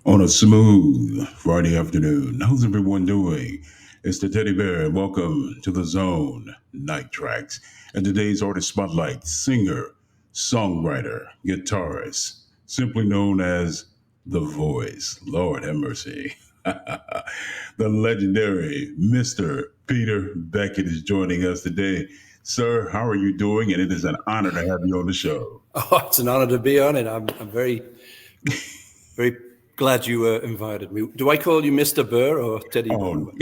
On a smooth Friday afternoon. How's everyone doing? It's the Teddy Bear, and welcome to the Zone Night Tracks. And today's artist spotlight singer, songwriter, guitarist, simply known as The Voice. Lord have mercy. The legendary Mr. Peter Beckett is joining us today. Sir, how are you doing? And it is an honor to have you on the show. Oh, it's an honor to be on it. I'm very glad you invited me. Do I call you Mr. Burr or Teddy Oh,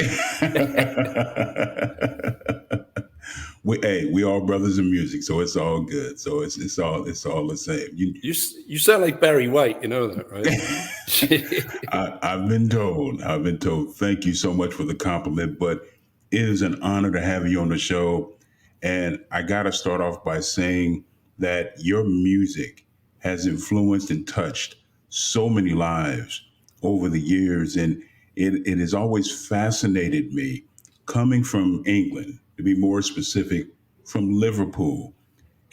Bear? we all brothers in music, so it's all good. So it's all the same. You sound like Barry White, you know that, right? I've been told. I've been told. Thank you so much for the compliment, but it is an honor to have you on the show. And I got to start off by saying that your music has influenced and touched so many lives over the years, and it has always fascinated me coming from England, to be more specific, from Liverpool,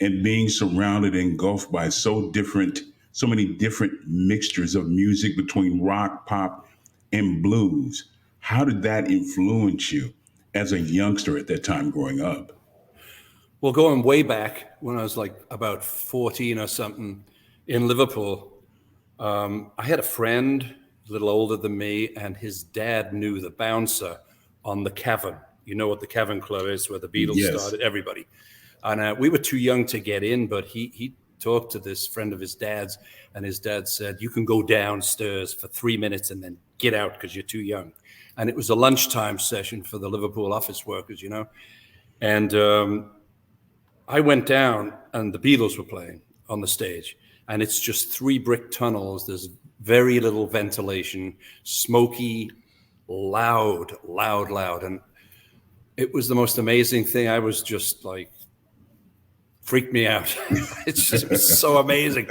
and being surrounded and engulfed by so many different mixtures of music between rock, pop, and blues. How did that influence you as a youngster at that time growing up? Well, going way back when I was like about 14 or something in Liverpool, I had a friend a little older than me, and his dad knew the bouncer on the Cavern. You know what the Cavern Club is, where the Beatles Yes. started, everybody. And we were too young to get in, but he talked to this friend of his dad's, and his dad said, "You can go downstairs for 3 minutes and then get out because you're too young." And it was a lunchtime session for the Liverpool office workers, you know. And I went down, and the Beatles were playing on the stage, and it's just three brick tunnels. There's very little ventilation, smoky, loud, and it was the most amazing thing. I was just like, freaked me out. It was so amazing.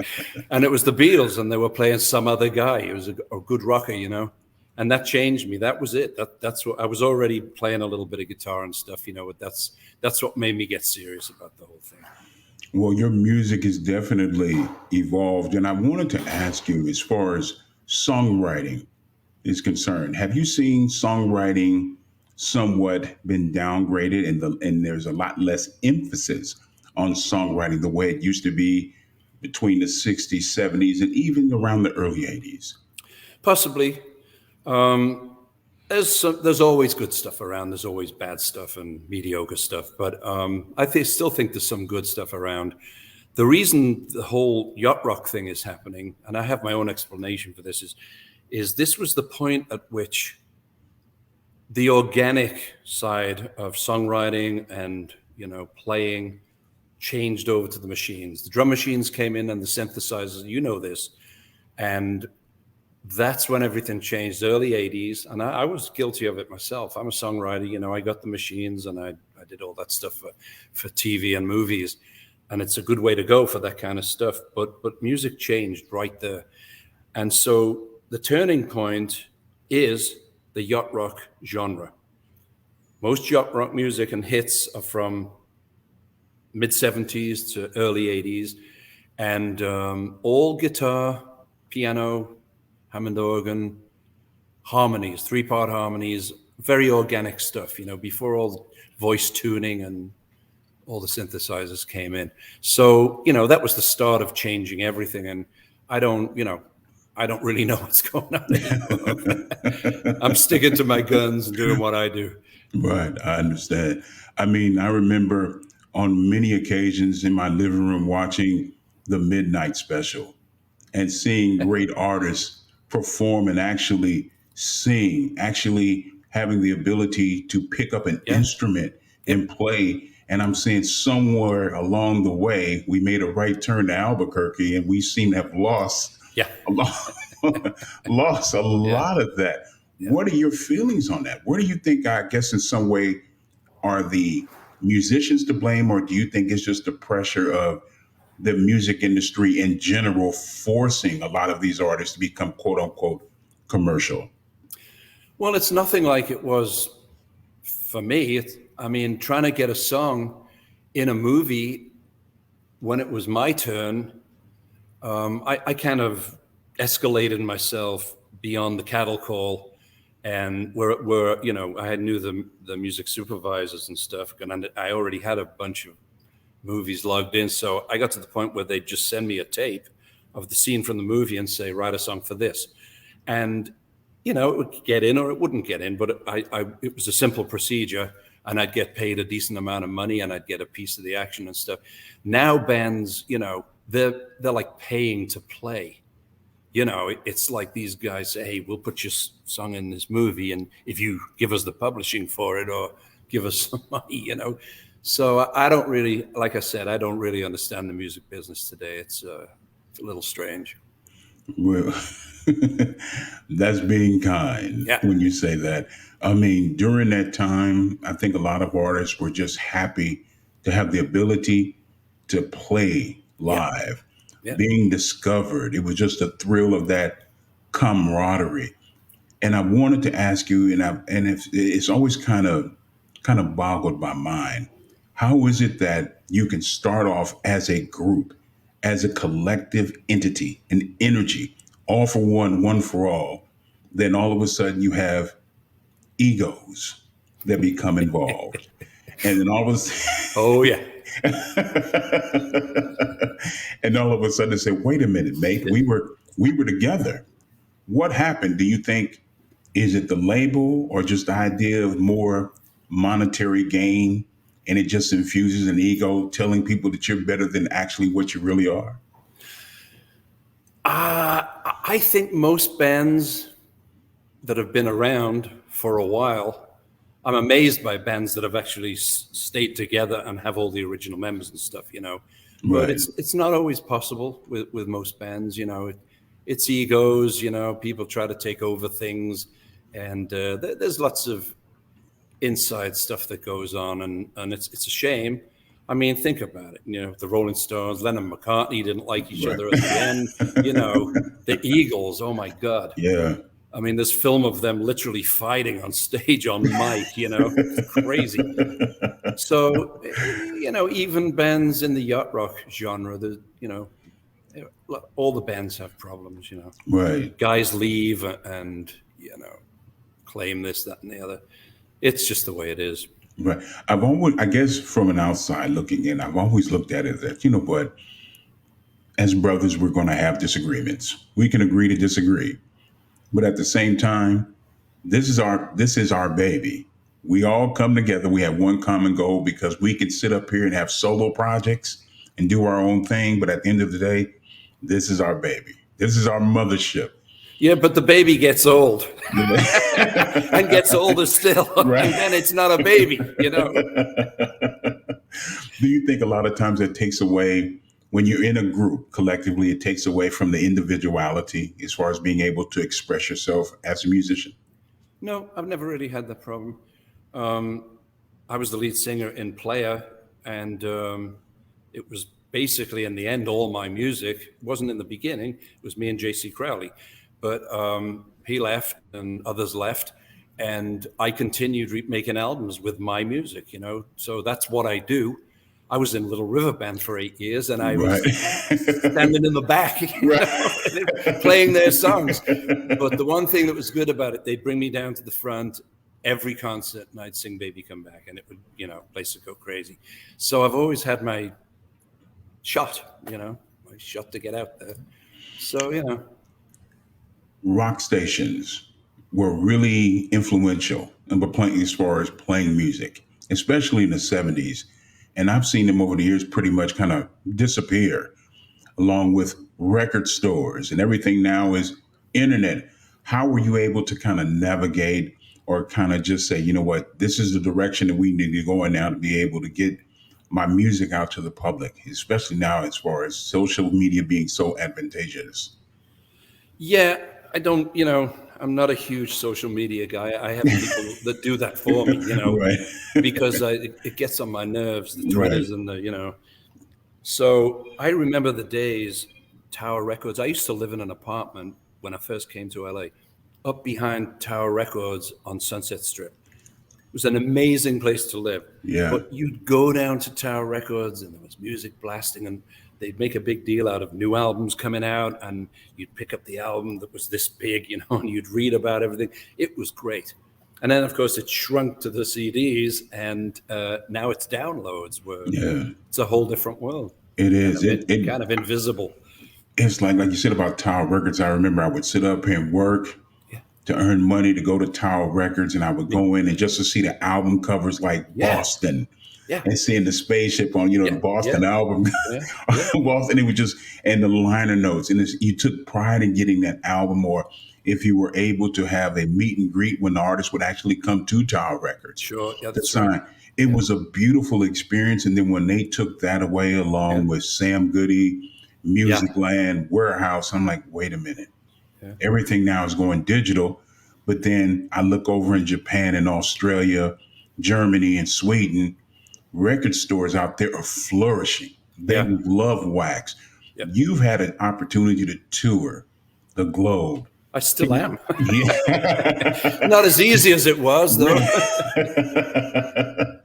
And it was the Beatles, and they were playing Some Other Guy. It was a good rocker, you know. And that changed me. That was it. That's what I was already playing a little bit of guitar and stuff, you know. But that's what made me get serious about the whole thing. Well, your music has definitely evolved, and I wanted to ask you, as far as songwriting is concerned, have you seen songwriting somewhat been downgraded, and there's a lot less emphasis on songwriting the way it used to be between the 60s, 70s, and even around the early 80s? Possibly. Um, there's always good stuff around. There's always bad stuff and mediocre stuff, but still think there's some good stuff around. The reason the whole yacht rock thing is happening, and I have my own explanation for this, is this was the point at which the organic side of songwriting and playing changed over to the machines. The drum machines came in and the synthesizers. You know this, and that's when everything changed, early 80s. And I was guilty of it myself. I'm a songwriter, I got the machines and I did all that stuff for TV and movies. And it's a good way to go for that kind of stuff. But music changed right there. And so the turning point is the yacht rock genre. Most yacht rock music and hits are from mid 70s to early 80s. And all guitar, piano, Hammond organ, harmonies, 3-part harmonies, very organic stuff, before all the voice tuning and all the synthesizers came in. So, that was the start of changing everything. And I don't really know what's going on anymore. I'm sticking to my guns and doing what I do. Right, I understand. I mean, I remember on many occasions in my living room watching the Midnight Special and seeing great artists perform and actually sing, actually having the ability to pick up an instrument and play. And I'm saying somewhere along the way, we made a right turn to Albuquerque, and we seem to have lost a lot, lost a lot of that. What are your feelings on that? Where do you think, I guess, in some way, are the musicians to blame, or do you think it's just the pressure of the music industry in general forcing a lot of these artists to become quote unquote commercial? Well, it's nothing like it was for me. Trying to get a song in a movie when it was my turn, I kind of escalated myself beyond the cattle call. And we're you know, I knew the music supervisors and stuff, and I already had a bunch of movies logged in. So I got to the point where they'd just send me a tape of the scene from the movie and say, write a song for this. And, you know, it would get in or it wouldn't get in, but it was a simple procedure, and I'd get paid a decent amount of money and I'd get a piece of the action and stuff. Now bands, you know, they're like paying to play. You know, it's like these guys say, hey, we'll put your song in this movie, and if you give us the publishing for it or give us some money, you know. So I don't really, like I said, I don't really understand the music business today. It's a little strange. Well, that's being kind Yeah. when you say that. I mean, during that time, I think a lot of artists were just happy to have the ability to play live, Yeah. being discovered. It was just a thrill of that camaraderie. And I wanted to ask you, and it's always kind of boggled my mind. How is it that you can start off as a group, as a collective entity, an energy, all for one, one for all? Then all of a sudden you have egos that become involved. And then all of a sudden, Oh, yeah. and all of a sudden they say, wait a minute, mate, we were together. What happened? Do you think, is it the label or just the idea of more monetary gain, and it just infuses an ego, telling people that you're better than actually what you really are? I think most bands that have been around for a while, I'm amazed by bands that have actually stayed together and have all the original members and stuff, you know. But Right. it's not always possible with most bands, you know. It's egos, you know. People try to take over things, and there's lots of inside stuff that goes on, and it's a shame. I mean, think about it. You know, the Rolling Stones, Lennon and McCartney didn't like each other at the end. You know, the Eagles. Oh my God. Yeah. I mean, there's film of them literally fighting on stage on mic. You know, it's crazy. So, you know, even bands in the yacht rock genre, you know, all the bands have problems. You know, Right. guys leave and, you know, claim this, that, and the other. It's just the way it is. Right. I've always, I guess, from an outside looking in, I've always looked at it that, you know what, as brothers, we're going to have disagreements. We can agree to disagree. But at the same time, this is our baby. We all come together. We have one common goal, because we can sit up here and have solo projects and do our own thing. But at the end of the day, this is our baby. This is our mothership. Yeah, but the baby gets old and gets older still. Right. And then it's not a baby, you know. Do you think a lot of times it takes away, when you're in a group collectively, it takes away from the individuality as far as being able to express yourself as a musician? No, I've never really had that problem. I was the lead singer in Player, and it was basically, in the end, all my music. It wasn't in the beginning. It was me and JC Crowley. But he left and others left, and I continued making albums with my music, you know. So that's what I do. I was in Little River Band for 8 years, and I was standing in the back, you know, playing their songs. But the one thing that was good about it, they'd bring me down to the front every concert, and I'd sing Baby Come Back, and it would, you know, place would go crazy. So I've always had my shot, you know, my shot to get out there. So, you know. Rock stations were really influential in playing, as far as playing music, especially in the 70s. And I've seen them over the years pretty much kind of disappear, along with record stores, and everything now is internet. How were you able to kind of navigate, or kind of just say, you know what, this is the direction that we need to go in now to be able to get my music out to the public, especially now as far as social media being so advantageous? Yeah, I don't, you know, I'm not a huge social media guy. I have people that do that for me, you know, Right. because it gets on my nerves, the Right. Twitters and the, you know. So I remember the days, Tower Records. I used to live in an apartment when I first came to LA, up behind Tower Records on Sunset Strip. It was an amazing place to live. Yeah. But you'd go down to Tower Records and there was music blasting, and they'd make a big deal out of new albums coming out, and you'd pick up the album that was this big, and you'd read about everything. It was great. And then, of course, it shrunk to the CDs, and now it's downloads, where it's a whole different world. It is. Kind of invisible. It's like you said about Tower Records. I remember I would sit up here and work to earn money to go to Tower Records, and I would go in and just to see the album covers like Boston. Yeah. And seeing the spaceship on, the Boston album, Boston, it was just, and the liner notes. And you took pride in getting that album, or if you were able to have a meet and greet when the artist would actually come to Tower Records. Sure. Yeah, that's right. It was a beautiful experience. And then when they took that away along with Sam Goody, Music Land, Warehouse, I'm like, wait a minute. Yeah. Everything now is going digital. But then I look over in Japan and Australia, Germany and Sweden. Record stores out there are flourishing. They love wax. Yep. You've had an opportunity to tour the globe. I still am. Not as easy as it was, though.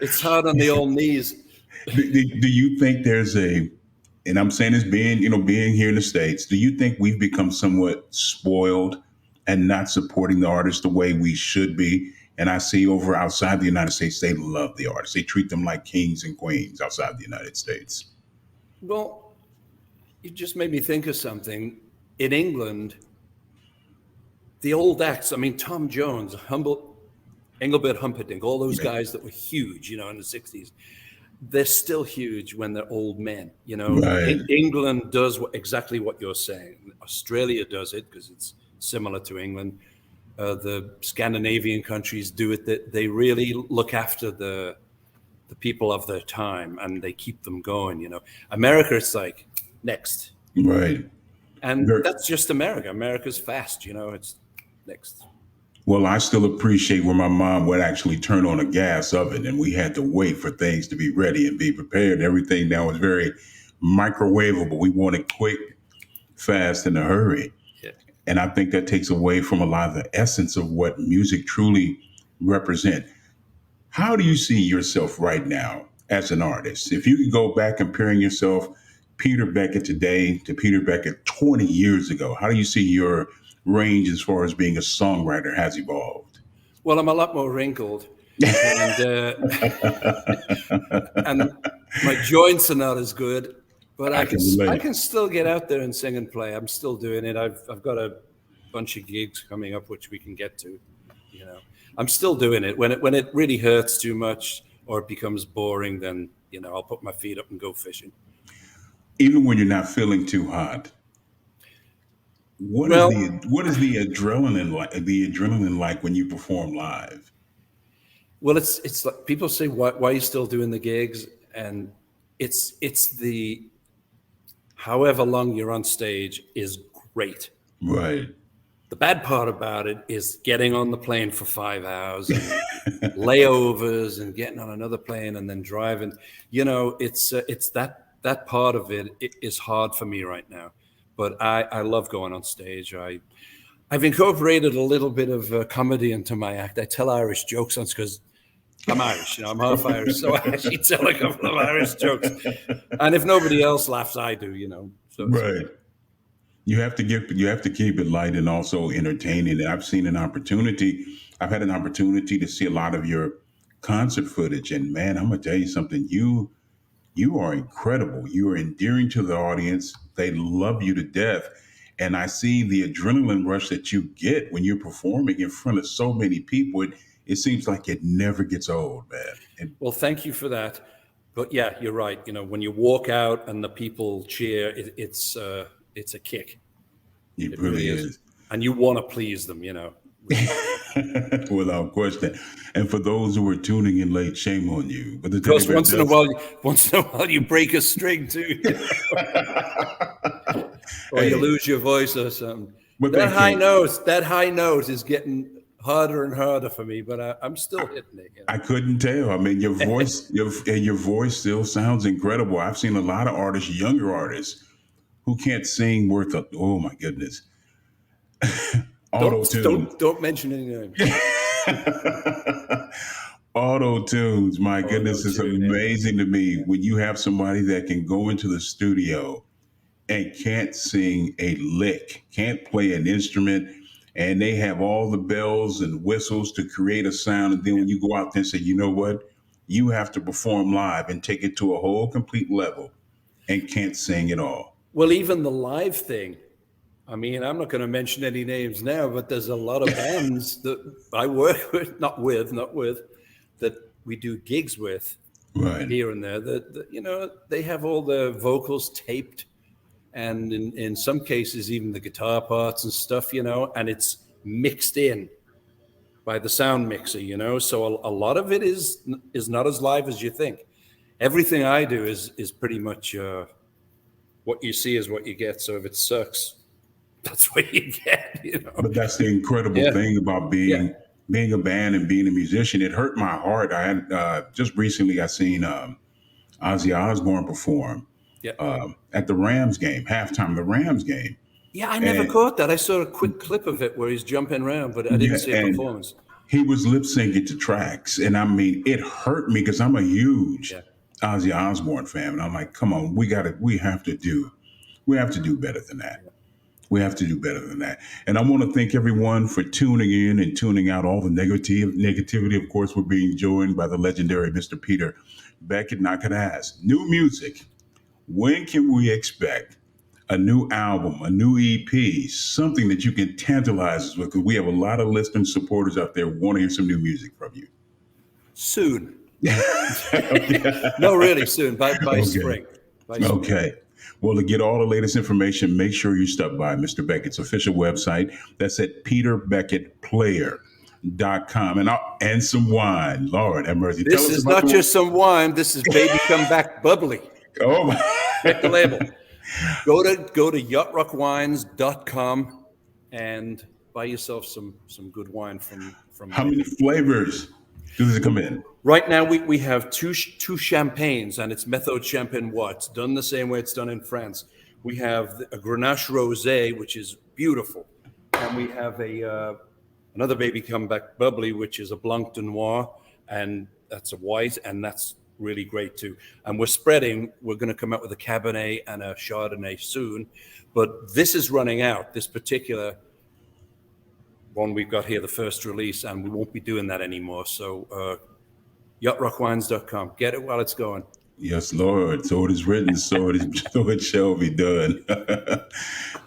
It's hard on the old knees. Do you think there's and I'm saying this being here in the States, do you think we've become somewhat spoiled and not supporting the artists the way we should be? And I see over outside the United States, they love the artists. They treat them like kings and queens outside the United States. Well, you just made me think of something. In England, the old acts, Tom Jones, Engelbert Humperdinck, all those guys that were huge, in the 60s, they're still huge when they're old men. England does exactly what you're saying. Australia does it because it's similar to England. The Scandinavian countries do it. That they really look after the people of their time, and they keep them going. America, it's like next, right? And that's just America. America's fast. It's next. Well, I still appreciate where my mom would actually turn on a gas oven, and we had to wait for things to be ready and be prepared. Everything now is very microwavable. We want it quick, fast, in a hurry. And I think that takes away from a lot of the essence of what music truly represents. How do you see yourself right now as an artist? If you could go back comparing yourself, Peter Beckett today to Peter Beckett 20 years ago, how do you see your range as far as being a songwriter has evolved? Well, I'm a lot more wrinkled. And my joints are not as good. But I can still get out there and sing and play. I'm still doing it. I've got a bunch of gigs coming up, which we can get to. I'm still doing it. When it really hurts too much or it becomes boring, then I'll put my feet up and go fishing. Even when you're not feeling too hot, what is the adrenaline like? The adrenaline like when you perform live? Well, it's like people say, why are you still doing the gigs? And it's the however long you're on stage is great. Right. The bad part about it is getting on the plane for 5 hours, and layovers, and getting on another plane and then driving. It's that part of it is hard for me right now. But I love going on stage. I've incorporated a little bit of comedy into my act. I tell Irish jokes on because I'm Irish, I'm half Irish, so I actually tell a couple of Irish jokes. And if nobody else laughs, I do, So right. You have to keep it light and also entertaining. And I've had an opportunity to see a lot of your concert footage. And man, I'm gonna tell you something. You are incredible. You are endearing to the audience. They love you to death. And I see the adrenaline rush that you get when you're performing in front of so many people. It seems like it never gets old, man. Well, thank you for that. But yeah, you're right. When you walk out and the people cheer, it's a kick. It really is. And you want to please them, Without question. And for those who are tuning in late, shame on you. But because once in a while you break a string too. Or you lose your voice or something. But that high note is getting harder and harder for me, but I'm still hitting it. I couldn't tell. Your voice, your voice still sounds incredible. I've seen a lot of artists, younger artists, who can't sing worth a. Oh my goodness! Don't mention any names. Auto tunes, my Auto goodness, it's tune, yeah. amazing to me when you have somebody that can go into the studio and can't sing a lick, can't play an instrument, and they have all the bells and whistles to create a sound. And then when you go out there and say, you know what, you have to perform live and take it to a whole complete level and can't sing at all. Well, even the live thing. I mean, I'm not going to mention any names now, but there's a lot of bands that I work with, not with, that we do gigs with Right. here and there. That you know, they have all the vocals taped, and in some cases, even the guitar parts and stuff, you know, and it's mixed in by the sound mixer, you know. So a lot of it is not as live as you think. Everything I do is pretty much what you see is what you get. So if it sucks, that's what you get, you know. But that's the incredible thing about being a band and being a musician. It hurt my heart. I had just recently I seen Ozzy Osbourne perform at the Rams game, halftime of the Rams game. Yeah, I never caught that. I saw a quick clip of it where he's jumping around, but I didn't see a performance. He was lip syncing to tracks, and I mean, it hurt me because I'm a huge Ozzy Osbourne fan, and I'm like, come on, we have to do better than that. We have to do better than that. And I want to thank everyone for tuning in and tuning out all the negativity. Of course, we're being joined by the legendary Mr. Peter Beckett. And I could ask, new music. When can we expect a new album, a new EP, something that you can tantalize us with? Because we have a lot of listening supporters out there want to hear some new music from you. Soon. No, really soon, by spring. Okay. Well, to get all the latest information, make sure you stop by Mr. Beckett's official website. That's at peterbecketplayer.com. And some wine. Lord have mercy. This is not just some wine. This is Baby Come Back Bubbly. Oh, my. Check the label. Go to yachtrockWines.com and buy yourself some good wine from How many flavors does it come in? Right now, we have two champagnes, and it's Methode Champenois. It's done the same way it's done in France. We have a Grenache Rosé, which is beautiful, and we have another Baby Come Back Bubbly, which is a Blanc de Noir, and that's a white, and that's really great too. And we're going to come out with a Cabernet and a Chardonnay soon, but this is running out, this particular one we've got here, the first release, and we won't be doing that anymore. So yachtrockwines.com. Get it while it's going. Yes, Lord. So it is written, so it shall be done.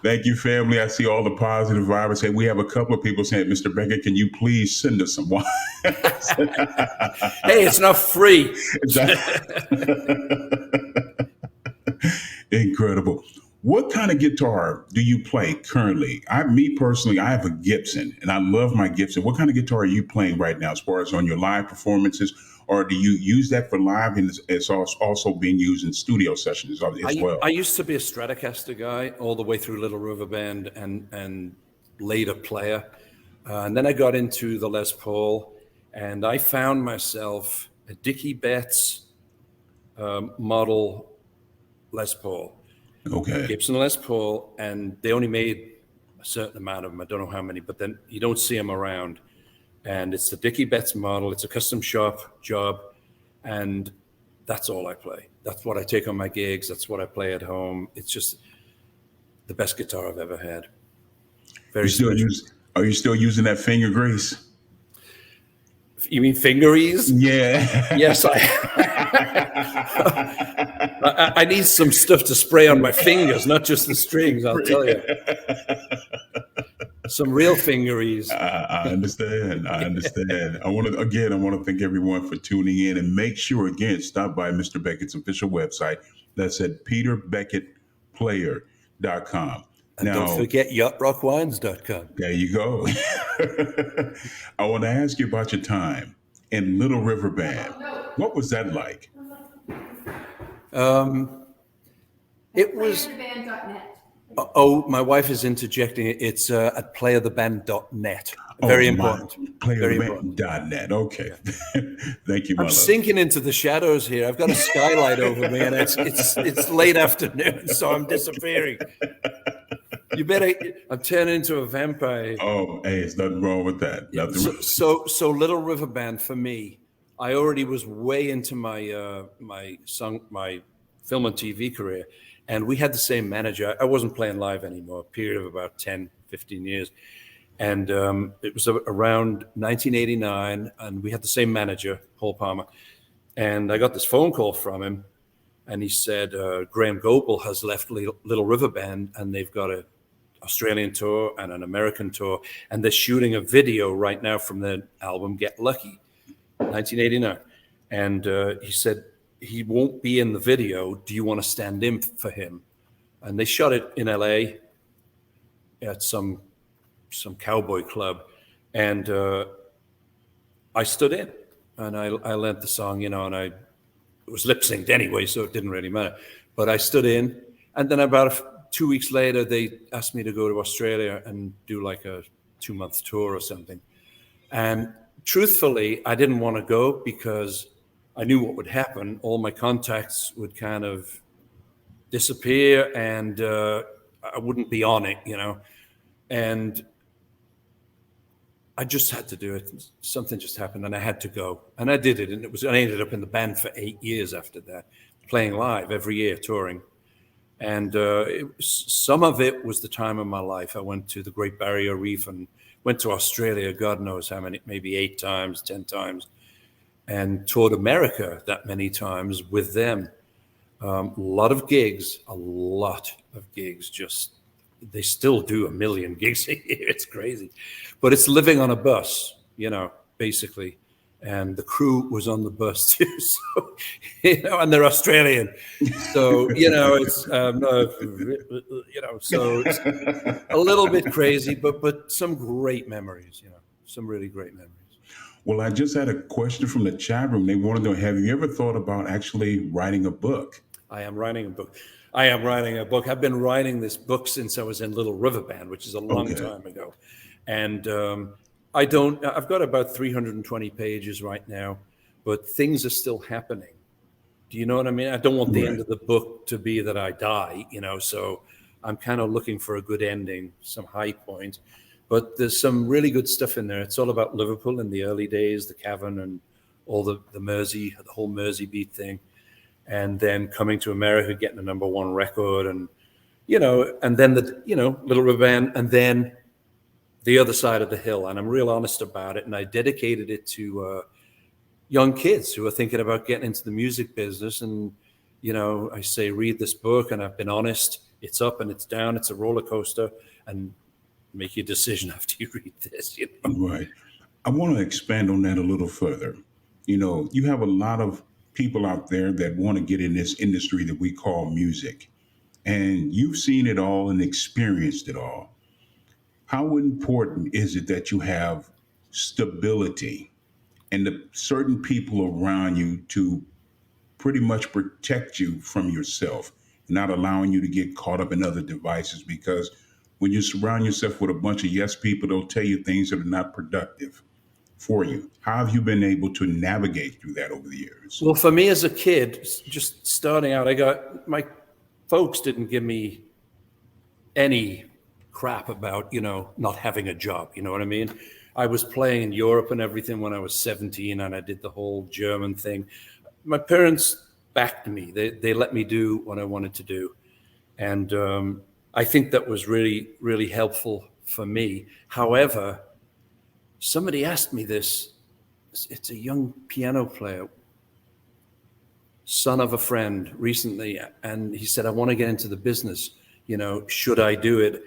Thank you, family. I see all the positive vibes. Hey, we have a couple of people saying, Mr. Beckett, can you please send us some wine? Hey, it's not free. Incredible. What kind of guitar do you play currently? Me personally, I have a Gibson, and I love my Gibson. What kind of guitar are you playing right now as far as on your live performances? Or do you use that for live and it's also being used in studio sessions as well? I used to be a Stratocaster guy all the way through Little River Band and later player. And then I got into the Les Paul, and I found myself a Dickie Betts model Les Paul. Okay. Gibson Les Paul, and they only made a certain amount of them. I don't know how many, but then you don't see them around. And it's the Dickie Betts model. It's a custom shop job, and that's all I play. That's what I take on my gigs. That's what I play at home. It's just the best guitar I've ever had. Are you still using that finger grease? You mean fingeries? Yeah. Yes, I need some stuff to spray on my fingers, not just the strings, I'll tell you. Some real fingeries. I understand. I want to thank everyone for tuning in, and make sure, again, stop by Mr. Beckett's official website. That's at peterbecketplayer.com. And don't forget yachtrockwines.com. There you go. I want to ask you about your time in Little River Band. What was that like? It was. Oh, my wife is interjecting. It's at playertheband.net. Very important. Playertheband.net. Okay. Thank you, I'm sinking into the shadows here. I've got a skylight over me, and it's late afternoon, so I'm disappearing. You better. I'm turning into a vampire. Oh, hey, there's nothing wrong with that. So Little River Band for me I already was way into my film and TV career, and we had the same manager. I wasn't playing live anymore, a period of about 10, 15 years. And it was around 1989, and we had the same manager, Paul Palmer. And I got this phone call from him, and he said, Graham Goebel has left Little River Band, and they've got an Australian tour and an American tour, and they're shooting a video right now from their album Get Lucky, 1989. And he said, he won't be in the video. Do you want to stand in for him? And they shot it in LA at some cowboy club. And I stood in, and I learned the song, you know, and it was lip synced anyway, so it didn't really matter. But I stood in, and then about 2 weeks later, they asked me to go to Australia and do like a 2-month tour or something. And truthfully, I didn't want to go because I knew what would happen. All my contacts would kind of disappear, and I wouldn't be on it, you know. And I just had to do it. Something just happened, and I had to go. And I did it, and I ended up in the band for 8 years after that, playing live every year, touring. And some of it was the time of my life. I went to the Great Barrier Reef and went to Australia, God knows how many, maybe 8 times, 10 times, and toured America that many times with them. A lot of gigs, just, they still do 1 million gigs a year. It's crazy, but it's living on a bus, you know, basically. And the crew was on the bus too. So, you know, and they're Australian. So, you know, it's, you know, so it's a little bit crazy, but some great memories, you know, some really great memories. Well, I just had a question from the chat room. They wanted to know, have you ever thought about actually writing a book? I am writing a book. I've been writing this book since I was in Little River Band, which is a long time ago. And I've got about 320 pages right now, but things are still happening. Do you know what I mean? I don't want the end of the book to be that I die, you know, so I'm kind of looking for a good ending, some high point. But there's some really good stuff in there. It's all about Liverpool in the early days, the Cavern and all the Mersey, the whole Mersey beat thing. And then coming to America, getting a #1 record, and, you know, and then Little River Band, and then the other side of the hill. And I'm real honest about it. And I dedicated it to young kids who are thinking about getting into the music business. And, you know, I say, read this book, and I've been honest. It's up and it's down. It's a roller coaster, and make your decision after you read this, you know? Right. I want to expand on that a little further. You know, you have a lot of people out there that want to get in this industry that we call music, and you've seen it all and experienced it all. How important is it that you have stability and the certain people around you to pretty much protect you from yourself, not allowing you to get caught up in other devices? Because when you surround yourself with a bunch of yes people, they'll tell you things that are not productive for you. How have you been able to navigate through that over the years? Well, for me as a kid, just starting out, my folks didn't give me any crap about, you know, not having a job. You know what I mean? I was playing in Europe and everything when I was 17, and I did the whole German thing. My parents backed me. They let me do what I wanted to do. And I think that was really, really helpful for me. However, somebody asked me this. It's a young piano player, son of a friend, recently, and he said, I want to get into the business. You know, should I do it?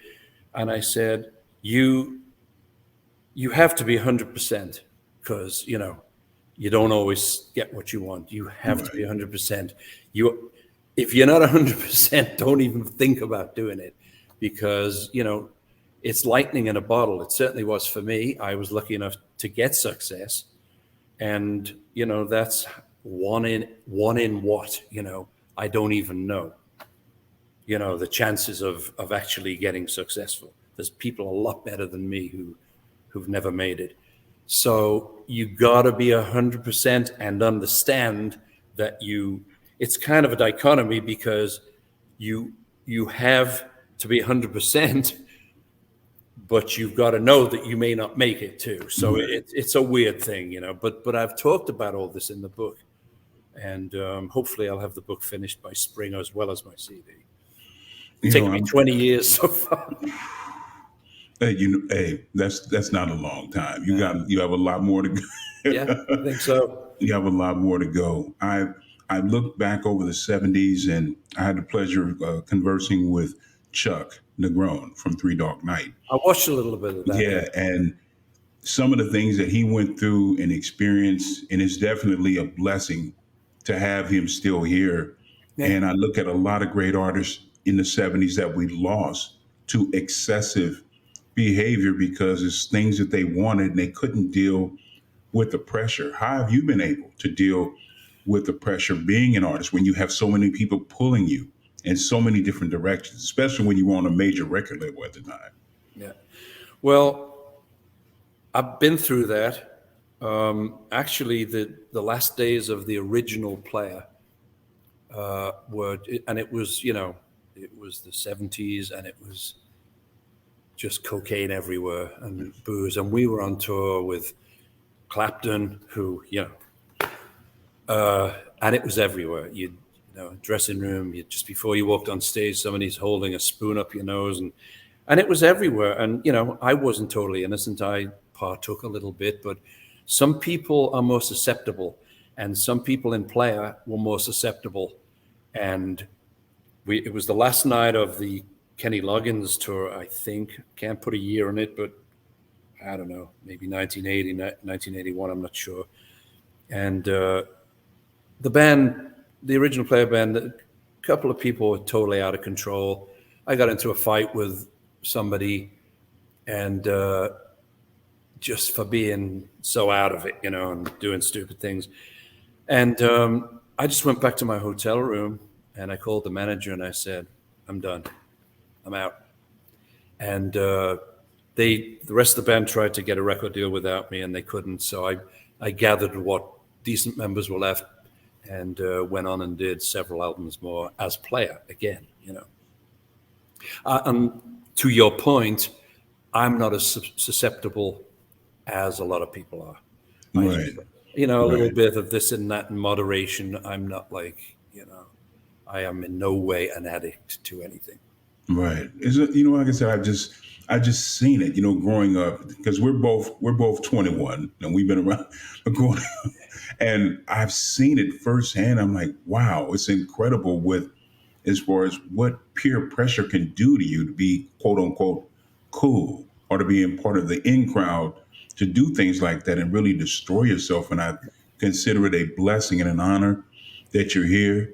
And I said, you have to be 100%, because, you know, you don't always get what you want. You have to be 100%. If you're not 100%, don't even think about doing it, because, you know, it's lightning in a bottle. It certainly was for me. I was lucky enough to get success. And, you know, that's one in what, you know, I don't even know, you know, the chances of actually getting successful. There's people a lot better than me who've never made it. So you gotta be 100% and understand that it's kind of a dichotomy, because you have to be 100%, but you've got to know that you may not make it too. So it's a weird thing, but I've talked about all this in the book, and hopefully I'll have the book finished by spring as well as my CD. It's taken me 20 years so far. Hey, that's not a long time. You have a lot more to go. Yeah, I think so. You have a lot more to go. I looked back over the 70s, and I had the pleasure of conversing with Chuck Negron from Three Dog Night. I watched a little bit of that. Yeah, and some of the things that he went through and experienced, and it's definitely a blessing to have him still here. Yeah. And I look at a lot of great artists in the 70s that we lost to excessive behavior because it's things that they wanted and they couldn't deal with the pressure. How have you been able to deal with the pressure being an artist when you have so many people pulling you in so many different directions, especially when you were on a major record label at the time? Yeah. Well, I've been through that. Actually, the last days of the original Player it was, it was the 70s, and it was just cocaine everywhere and booze. And we were on tour with Clapton, who, and it was everywhere. Dressing room, just before you walked on stage, somebody's holding a spoon up your nose, and it was everywhere. And, I wasn't totally innocent. I partook a little bit, but some people are more susceptible, and some people in Player were more susceptible. And it was the last night of the Kenny Loggins tour, I think. Can't put a year on it, but I don't know, maybe 1980, 1981, I'm not sure. And the band, the original Player band, a couple of people were totally out of control. I got into a fight with somebody, and just for being so out of it, and doing stupid things. And I just went back to my hotel room, and I called the manager, and I said, I'm done. I'm out. And the rest of the band tried to get a record deal without me, and they couldn't. So I gathered what decent members were left, and went on and did several albums more as Player again, And to your point, I'm not as susceptible as a lot of people are. Right. A little bit of this and that in moderation. I'm not like, I am in no way an addict to anything. Right. Is it, like I said, I just seen it, growing up, because we're both 21 and we've been around growing up, and I've seen it firsthand. I'm like, wow, it's incredible as far as what peer pressure can do to you to be quote unquote cool, or to be in part of the in crowd, to do things like that and really destroy yourself. And I consider it a blessing and an honor that you're here.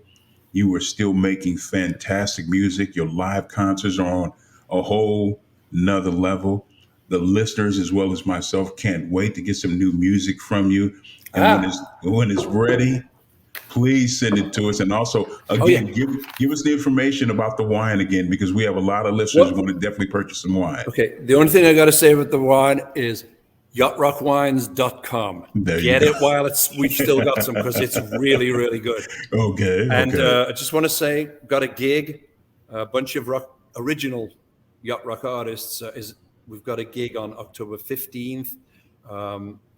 You are still making fantastic music. Your live concerts are on a whole nother level. The listeners, as well as myself, can't wait to get some new music from you. And when it's ready, please send it to us. And also, again, give us the information about the wine again, because we have a lot of listeners who want to definitely purchase some wine. Okay. The only thing I got to say about the wine is yachtrockwines.com. Get it while we've still got some, because it's really, really good. Okay. And I just want to say, got a gig, a bunch of original Yacht Rock artists. We've got a gig on October 15th,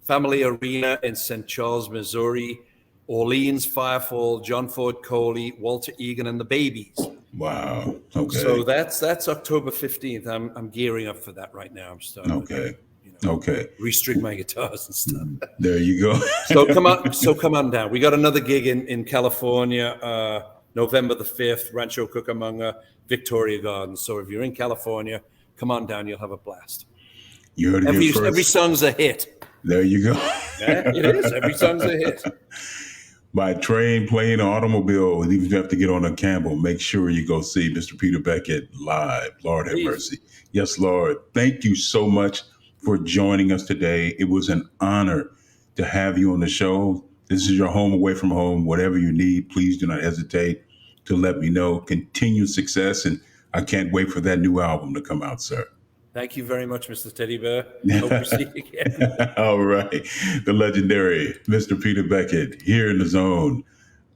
Family Arena in St. Charles, Missouri, Orleans, Firefall, John Ford Coley, Walter Egan, and the Babies. Wow. Okay. So that's October 15th. I'm gearing up for that right now. I'm starting. Okay. Okay. Restring my guitars and stuff. There you go. So come on down. We got another gig in California, November the 5th, Rancho Cucamonga, Victoria Gardens. So if you're in California, come on down. You'll have a blast. You heard it here first. Every song's a hit. There you go. Yeah, it is. Every song's a hit. By train, plane, or automobile, even if you have to get on a Campbell, make sure you go see Mr. Peter Beckett live. Lord have mercy. Yes, Lord. Thank you so much for joining us today. It was an honor to have you on the show. This is your home away from home. Whatever you need, please do not hesitate to let me know. Continued success, and I can't wait for that new album to come out, sir. Thank you very much, Mr. Teddy Bear. Hope to see you again. All right. The legendary Mr. Peter Beckett here in the zone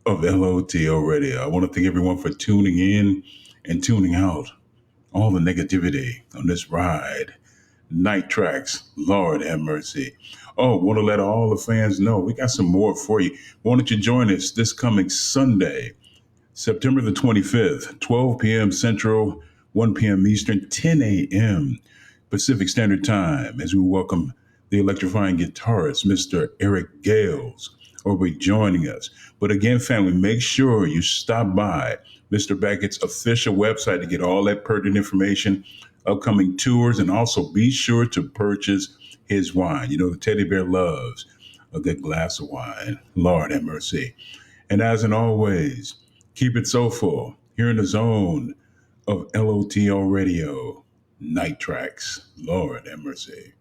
of LOTL Radio. I want to thank everyone for tuning in and tuning out all the negativity on this ride Night Tracks. Lord have mercy. Oh, want to let all the fans know we got some more for you. Why don't you join us this coming Sunday, September the 25th, 12 p.m. Central, 1 p.m. Eastern, 10 a.m. Pacific Standard Time, as we welcome the electrifying guitarist, Mr. Eric Gales, will be joining us. But again, family, make sure you stop by Mr. Beckett's official website to get all that pertinent information, upcoming tours, and also be sure to purchase his wine. You know, the teddy bear loves a good glass of wine. Lord have mercy. And as in always, keep it soulful here in the zone of LOTL Radio. Night Tracks. Lord have mercy.